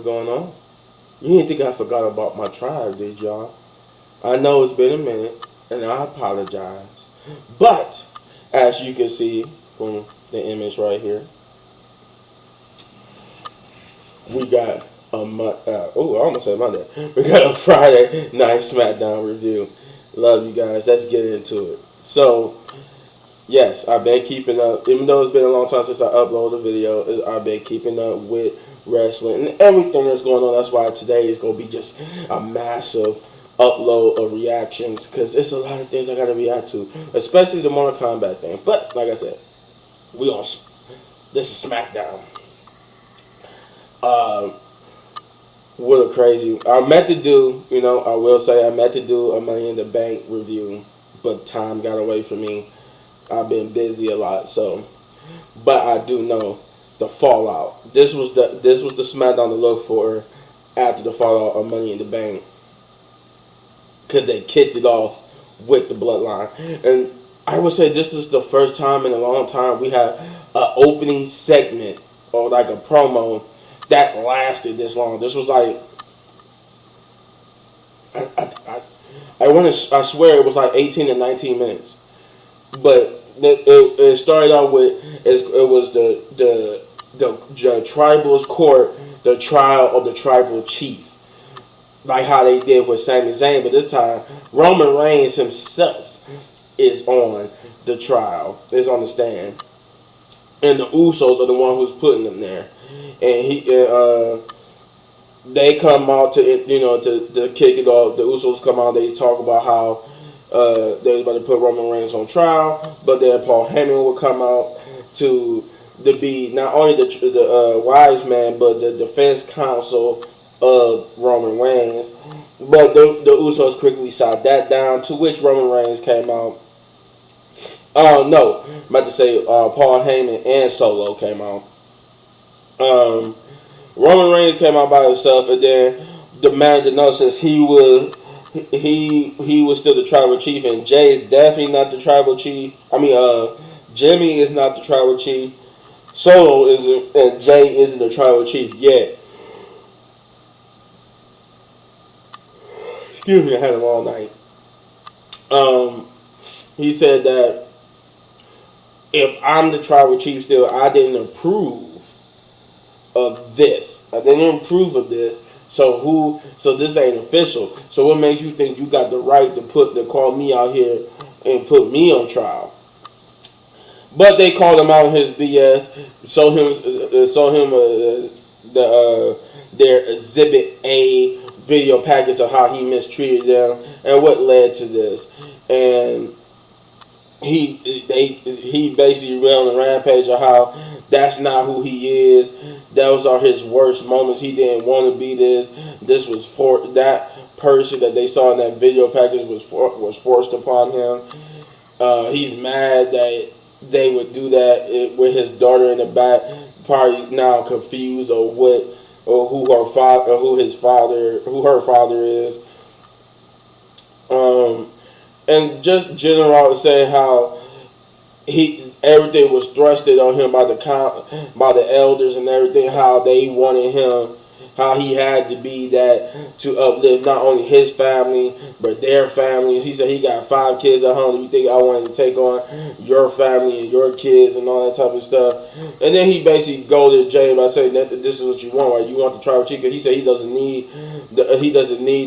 going on? You didn't think I forgot about my tribe, did y'all? I know it's been a minute, and I apologize. But, as you can see from the image right here, we got I almost said Monday. We got a Friday night Smackdown review. Love you guys. Let's get into it. So, yes, I've been keeping up. Even though it's been a long time since I uploaded a video, I've been keeping up with wrestling and everything that's going on. That's why today is going to be just a massive upload of reactions, because it's a lot of things I got to react to, especially the Mortal Kombat thing. But, like I said, this is Smackdown. What a crazy. I meant to do, I will say I meant to do a Money in the Bank review, but time got away from me. I've been busy a lot, but I do know the fallout. This was the Smackdown to look for after the fallout of Money in the Bank, because they kicked it off with the Bloodline. And I would say this is the first time in a long time we have an opening segment or like a promo that lasted this long. This was like, I swear it was like 18 to 19 minutes. But it started out with, it was the tribal's court, the trial of the tribal chief. Like how they did with Sami Zayn, but this time Roman Reigns himself is on the trial, is on the stand. And the Usos are the one who's putting them there. And they come out to kick it off. The Usos come out. They talk about how they was about to put Roman Reigns on trial, but then Paul Heyman would come out to be not only the wise man, but the defense counsel of Roman Reigns. But the Usos quickly shot that down. To which Roman Reigns came out. No, I'm about to say Paul Heyman and Solo came out. Roman Reigns came out by himself, and then the man announced since he was still the tribal chief, and Jay is definitely not the tribal chief. Jimmy is not the tribal chief. Solo isn't, and Jay isn't the tribal chief yet. Excuse me, I had him all night. He said that if I'm the tribal chief still, I didn't approve of this. I didn't approve of this. So this ain't official. So what makes you think you got the right to call me out here and put me on trial? But they called him out on his BS. Show him their Exhibit A video package of how he mistreated them and what led to this. And he basically ran on a rampage of how that's not who he is. Those are his worst moments. He didn't want to be this. This was for that person that they saw in that video package was forced upon him. He's mad that they would do that with his daughter in the back, probably now confused or who her father is. And just general saying how everything was thrusted on him by the elders and everything, how they wanted him, how he had to be that to uplift not only his family but their families. He said he got 5 kids at home. You think I wanted to take on your family and your kids and all that type of stuff? And then he basically goaded Jay by saying that this is what you want, right? You want the tribal chief, because he said he doesn't need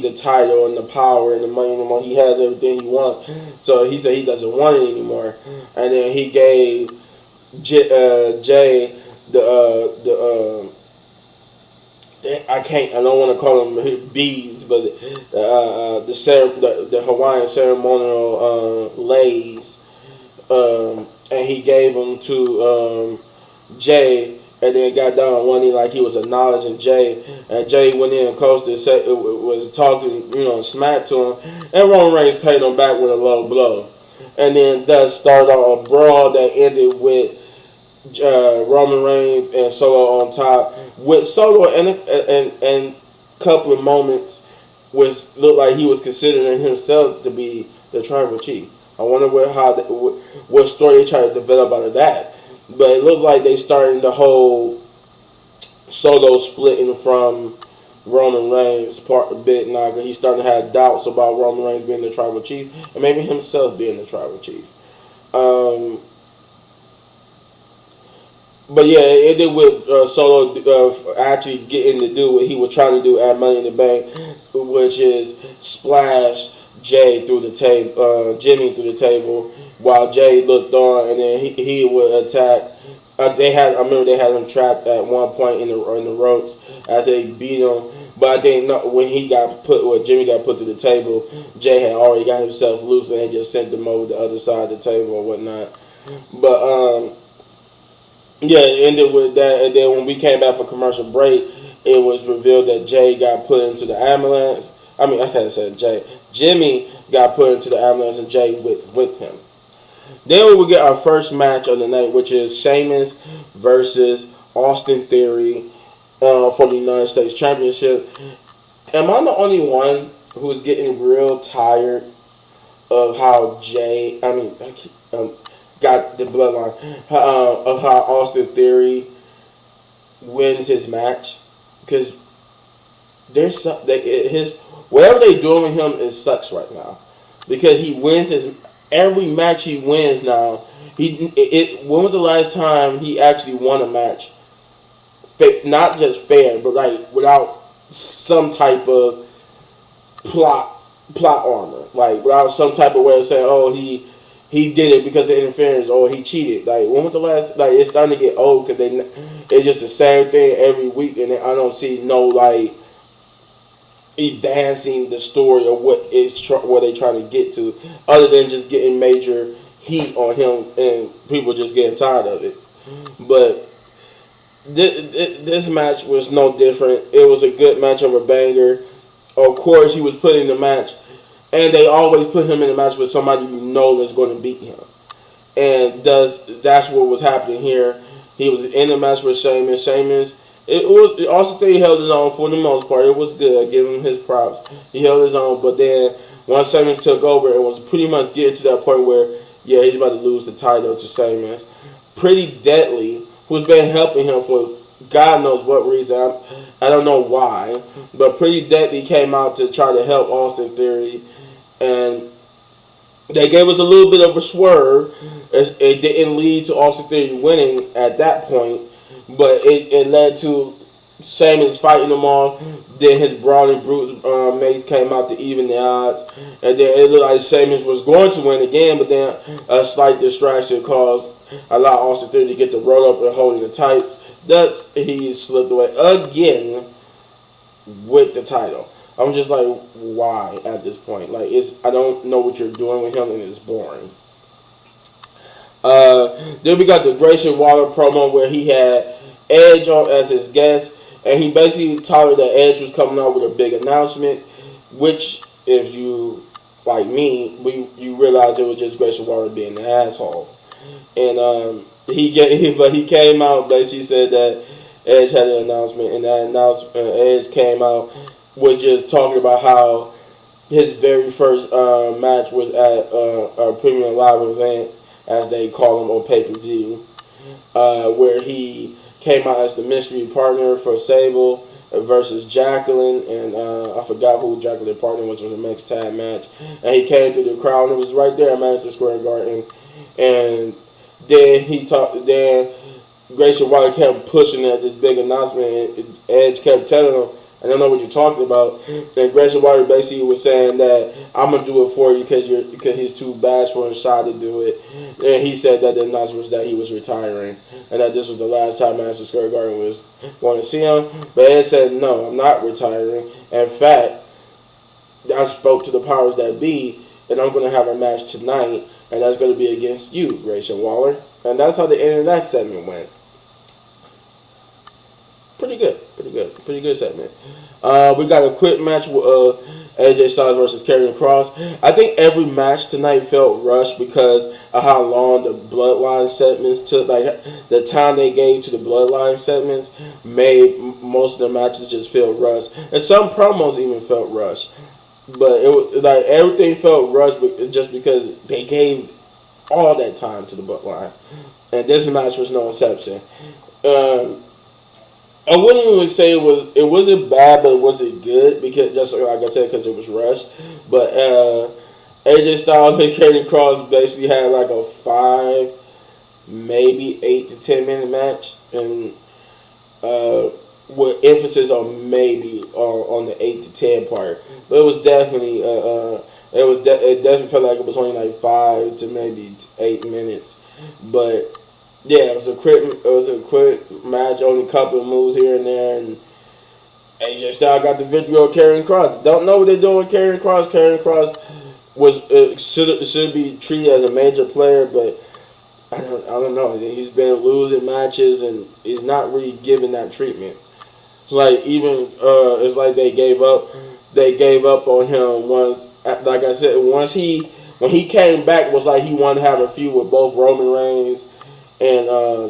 the title and the power and the money anymore. He has everything he wants. So he said he doesn't want it anymore. And then he gave Jay I don't want to call them beads, but the Hawaiian ceremonial lays, and he gave them to Jay, and then got down on one knee like he was acknowledging Jay, and Jay went in close to was talking, smack to him, and Roman Reigns paid him back with a low blow, and then that started a brawl that ended with Roman Reigns and Solo on top, with Solo and couple of moments looked like he was considering himself to be the tribal chief. I wonder what story they tried to develop out of that. But it looks like they starting the whole Solo splitting from Roman Reigns part a bit now, because he's starting to have doubts about Roman Reigns being the tribal chief and maybe himself being the tribal chief. But yeah, it ended with Solo actually getting to do what he was trying to do at Money in the Bank, which is splash Jay through the table, Jimmy through the table, while Jay looked on, and then he would attack. I remember they had him trapped at one point in the ropes as they beat him. But I think when Jimmy got put to the table, Jay had already got himself loose, and they just sent him over the other side of the table or whatnot. But yeah, it ended with that, and then when we came back for commercial break, it was revealed that Jay got put into the ambulance. I mean, I can't say Jay. Jimmy got put into the ambulance, and Jay with him. Then we would get our first match of the night, which is Sheamus versus Austin Theory for the United States Championship. Am I the only one who's getting real tired of how got the bloodline, of how Austin Theory wins his match? Because there's whatever they're doing with him, it sucks right now, because he wins every match he wins now. When was the last time he actually won a match? Not just fair, but like without some type of plot armor, like without some type of way of saying, oh, he did it because of interference, or he cheated. Like, when was the last? Like, it's starting to get old, because it's just the same thing every week, and I don't see no like advancing the story of what they're trying to get to, other than just getting major heat on him and people just getting tired of it. But this match was no different. It was a good match of a banger. Of course, he was put in the match, and they always put him in the match with somebody you know that's going to beat him. And that's what was happening here. He was in the match with Sheamus. Austin Theory held his own for the most part. It was good. I give him his props. He held his own, but then once Sheamus took over, it was pretty much getting to that point where, yeah, he's about to lose the title to Sheamus. Pretty Deadly, who's been helping him for God knows what reason. I don't know why, but Pretty Deadly came out to try to help Austin Theory, and they gave us a little bit of a swerve. It didn't lead to Austin Theory winning at that point, but it led to Sheamus fighting them off. Then his Brawling Brutes mates came out to even the odds, and then it looked like Sheamus was going to win again, but then a slight distraction allowed Austin Theory to get the roll up and holding the tights. Thus, he slipped away again with the title. I'm just like, why at this point? Like, I don't know what you're doing with him, and it's boring. Then we got the Grayson Waller promo where he had Edge on as his guest, and he basically told her that Edge was coming out with a big announcement, which, if you, like me, you realize it was just Grayson Waller being an asshole. And he came out, basically said that Edge had an announcement, and that announcement, Edge came out, was just talking about how his very first match was at a premium live event, as they call them on pay-per-view, where he came out as the mystery partner for Sable versus Jacqueline, and I forgot who Jacqueline's partner was for the next tag match. And he came through the crowd, and it was right there at Madison Square Garden. And then Grayson Waller kept pushing at this big announcement, and Edge kept telling him, I don't know what you're talking about. And Grayson Waller basically was saying that I'm gonna do it for you because he's too bashful and shy to do it. And he said that the announcement was that he was retiring, and that this was the last time Madison Square Garden was going to see him. But Ed said, no, I'm not retiring. In fact, I spoke to the powers that be, and I'm going to have a match tonight, and that's going to be against you, Grayson Waller. And that's how the end of that segment went. Pretty good segment. We got a quick match with AJ Styles versus Karrion Kross. I think every match tonight felt rushed because of how long the Bloodline segments took. Like, the time they gave to the Bloodline segments made most of the matches just feel rushed, and some promos even felt rushed. But it was like everything felt rushed just because they gave all that time to the Bloodline, and this match was no exception. I wouldn't even say it wasn't bad, but it wasn't good because just like I said, because it was rushed. But AJ Styles and Karrion Kross basically had like a 5, maybe 8 to 10 minute match, and with emphasis on maybe on the 8 to 10 part. But it was definitely it definitely felt like it was only like 5 to maybe 8 minutes, but yeah, it was a quick match, only a couple of moves here and there, and AJ Styles got the victory over Karrion Kross. Don't know what they're doing with Karrion Kross. Karrion Kross was should be treated as a major player, but I don't know. He's been losing matches and he's not really given that treatment. Like even it's like they gave up. They gave up on him once. Like I said, when he came back, it was like he wanted to have a feud with both Roman Reigns and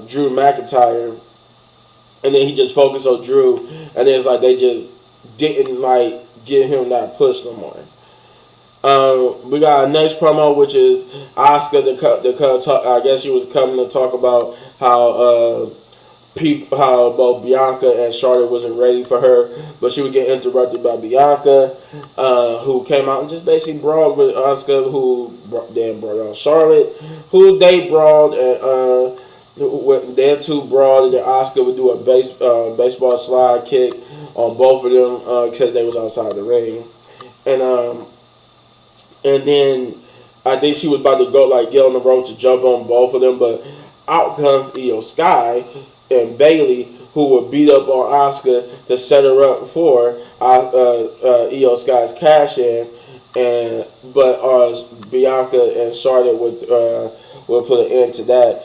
Drew McIntyre, and then he just focused on Drew, and then it's like they just didn't like give him that push no more. We got our next promo, which is Asuka. I guess she was coming to talk about how how both Bianca and Charlotte wasn't ready for her, but she would get interrupted by Bianca, who came out and just basically brawled with Asuka, who then brought on Charlotte, who they brawled, and their two brawled, and then Asuka would do a baseball slide kick on both of them because they was outside the ring, and then I think she was about to go like get on the rope to jump on both of them, but out comes Io Sky and Bailey, who would beat up on Asuka to set her up for Io Sky's cash in, but Bianca and Charlotte would put an end to that.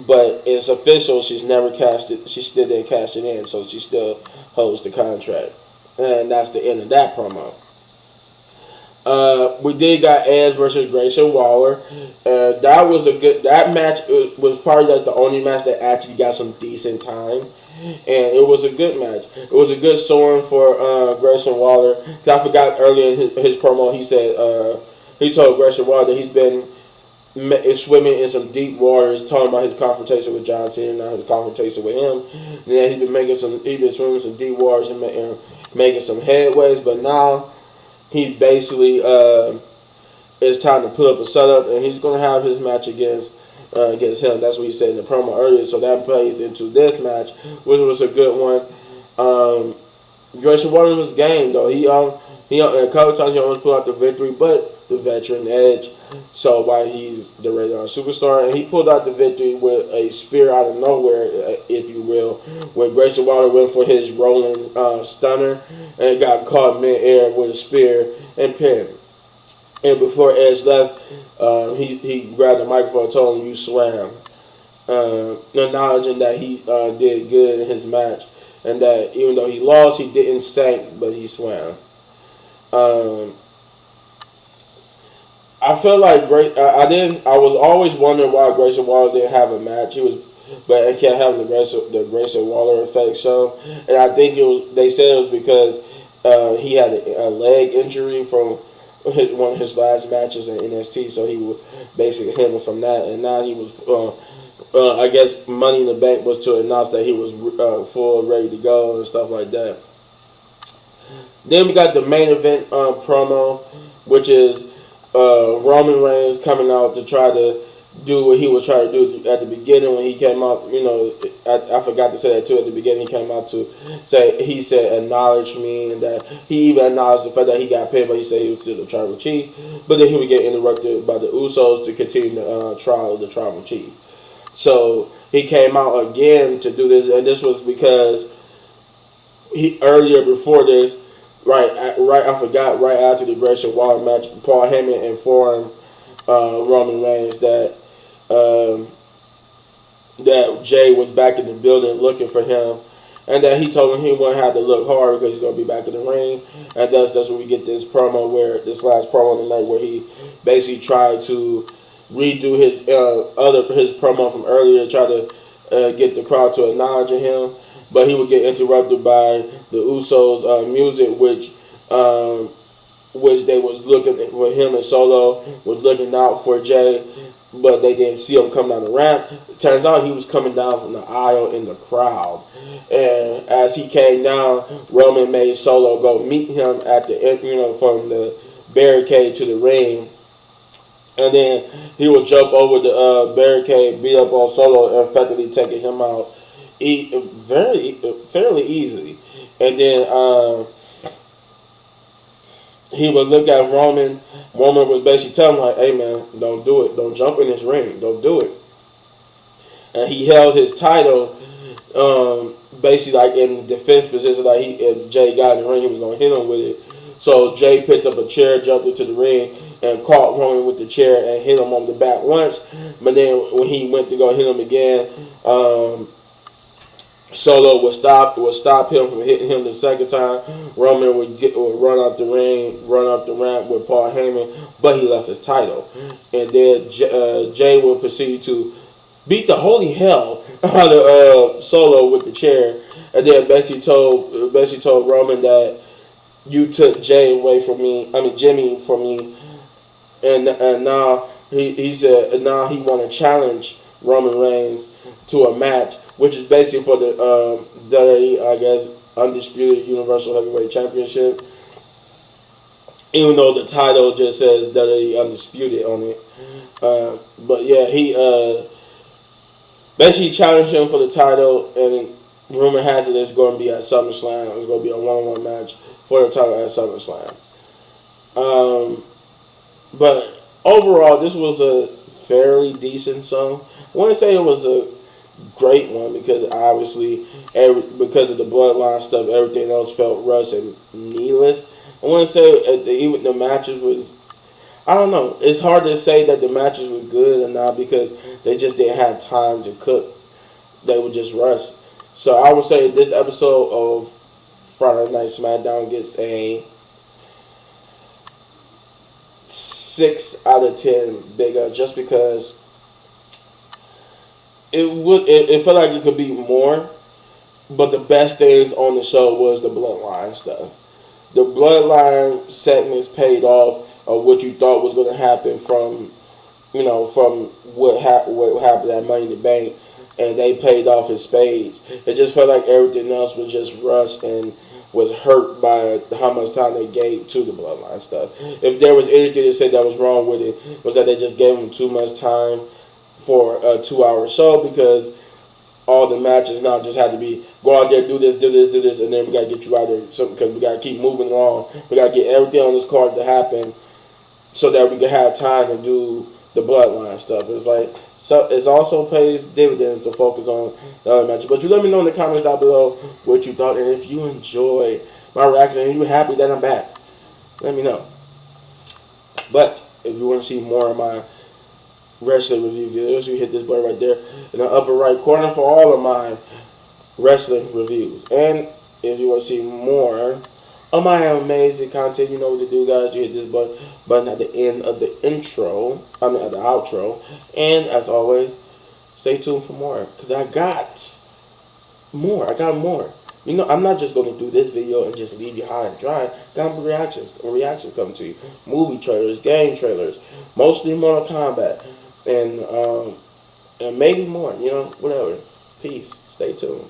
But it's official; she's never cashed it. She still didn't cash it in, so she still holds the contract, and that's the end of that promo. We did got Edge versus Grayson Waller. That match was probably like the only match that actually got some decent time, and it was a good match. It was a good showing for Grayson Waller. I forgot earlier in his promo he said he told Grayson Waller that he's been swimming in some deep waters, talking about his confrontation with John Cena, not his confrontation with him. And then he's been swimming some deep waters and making some headways, but now he basically it's time to put up a setup, and he's going to have his match against him. That's what he said in the promo earlier. So that plays into this match, which was a good one. Grayson Waller was game though. He a couple times he almost pulled out the victory, but the veteran Edge. So why he's the radar superstar, and he pulled out the victory with a spear out of nowhere, if you will, where Grayson Waller went for his rolling stunner and got caught mid-air with a spear and pinned. And before Edge left, he grabbed the microphone and told him, "You swam," acknowledging that he did good in his match, and that even though he lost, he didn't sink, but he swam. I feel like I was always wondering why Grayson Waller didn't have a match. But he kept having the Grayson Waller effect show, and I think they said it was because he had a leg injury from one of his last matches in NXT, so he was basically healing from that, and now he was. I guess Money in the Bank was to announce that he was full, ready to go, and stuff like that. Then we got the main event promo, which is Roman Reigns coming out to try to do what he was trying to do at the beginning when he came out. You know, I forgot to say that too at the beginning. He came out to say, he said, acknowledge me, and that he even acknowledged the fact that he got pinned, but he said he was still the tribal chief. But then he would get interrupted by the Usos to continue the trial of the tribal chief. So he came out again to do this, and this was because earlier before this, right after the Grayson Waller match, Paul Heyman informed Roman Reigns that Jay was back in the building looking for him, and that he told him he wouldn't have to look hard because he's gonna be back in the ring. And that's where we get this last promo of the night, where he basically tried to redo his promo from earlier, try to get the crowd to acknowledge him, but he would get interrupted by the Usos music, which they was looking for him, and Solo was looking out for Jay, but they didn't see him come down the ramp. It turns out he was coming down from the aisle in the crowd, and as he came down, Roman made Solo go meet him at the end, from the barricade to the ring. And then he would jump over the barricade, beat up on Solo, and effectively taking him out fairly easily. And then he would look at Roman. Roman would basically tell him, like, hey man, don't do it. Don't jump in this ring. Don't do it. And he held his title basically like in defense position. Like if Jay got in the ring, he was going to hit him with it. So Jay picked up a chair, jumped into the ring, and caught Roman with the chair and hit him on the back once. But then when he went to go hit him again, Solo would stop him from hitting him the second time. Roman would run up the ring, run up the ramp with Paul Heyman, but he left his title. And then Jay would proceed to beat the holy hell out of Solo with the chair, and then basically told Roman that you took Jimmy from me, and now he said now he want to challenge Roman Reigns to a match, which is basically for the I guess undisputed Universal Heavyweight Championship, even though the title just says WWE Undisputed on it. But yeah, he basically challenged him for the title, and rumor has it it's going to be at SummerSlam. It's going to be a one-on-one match for the title at SummerSlam. But overall, this was a fairly decent song. I want to say it was a great one because obviously, because of the bloodline stuff, everything else felt rushed and needless. I want to say even the matches was, I don't know. It's hard to say that the matches were good or not because they just didn't have time to cook. They were just rushed. So I would say this episode of Friday Night Smackdown gets a 6 out of 10 bigger, just because it felt like it could be more, but the best things on the show was the bloodline stuff. The bloodline segments paid off of what you thought was going to happen from what happened at Money in the Bank, and they paid off in spades. It just felt like everything else was just rushed and was hurt by how much time they gave to the bloodline stuff. If there was anything to say that was wrong with it, was that they just gave them too much time for a 2-hour show, because all the matches now just had to be go out there, do this, and then we got to get you out there because we got to keep moving along. We got to get everything on this card to happen so that we can have time to do the bloodline stuff. It's like, so it also pays dividends to focus on the other matches. But you let me know in the comments down below what you thought, and if you enjoyed my reaction and you're happy that I'm back, let me know. But if you want to see more of my wrestling review videos, you hit this button right there in the upper right corner for all of my wrestling reviews. And if you want to see more of my amazing content, you know what to do, guys. You hit this button at the end of the at the outro. And as always, stay tuned for more, because I got more. I'm not just going to do this video and just leave you high and dry. Got reactions coming to you. Movie trailers, game trailers, mostly Mortal Kombat, and maybe more, whatever. Peace. Stay tuned.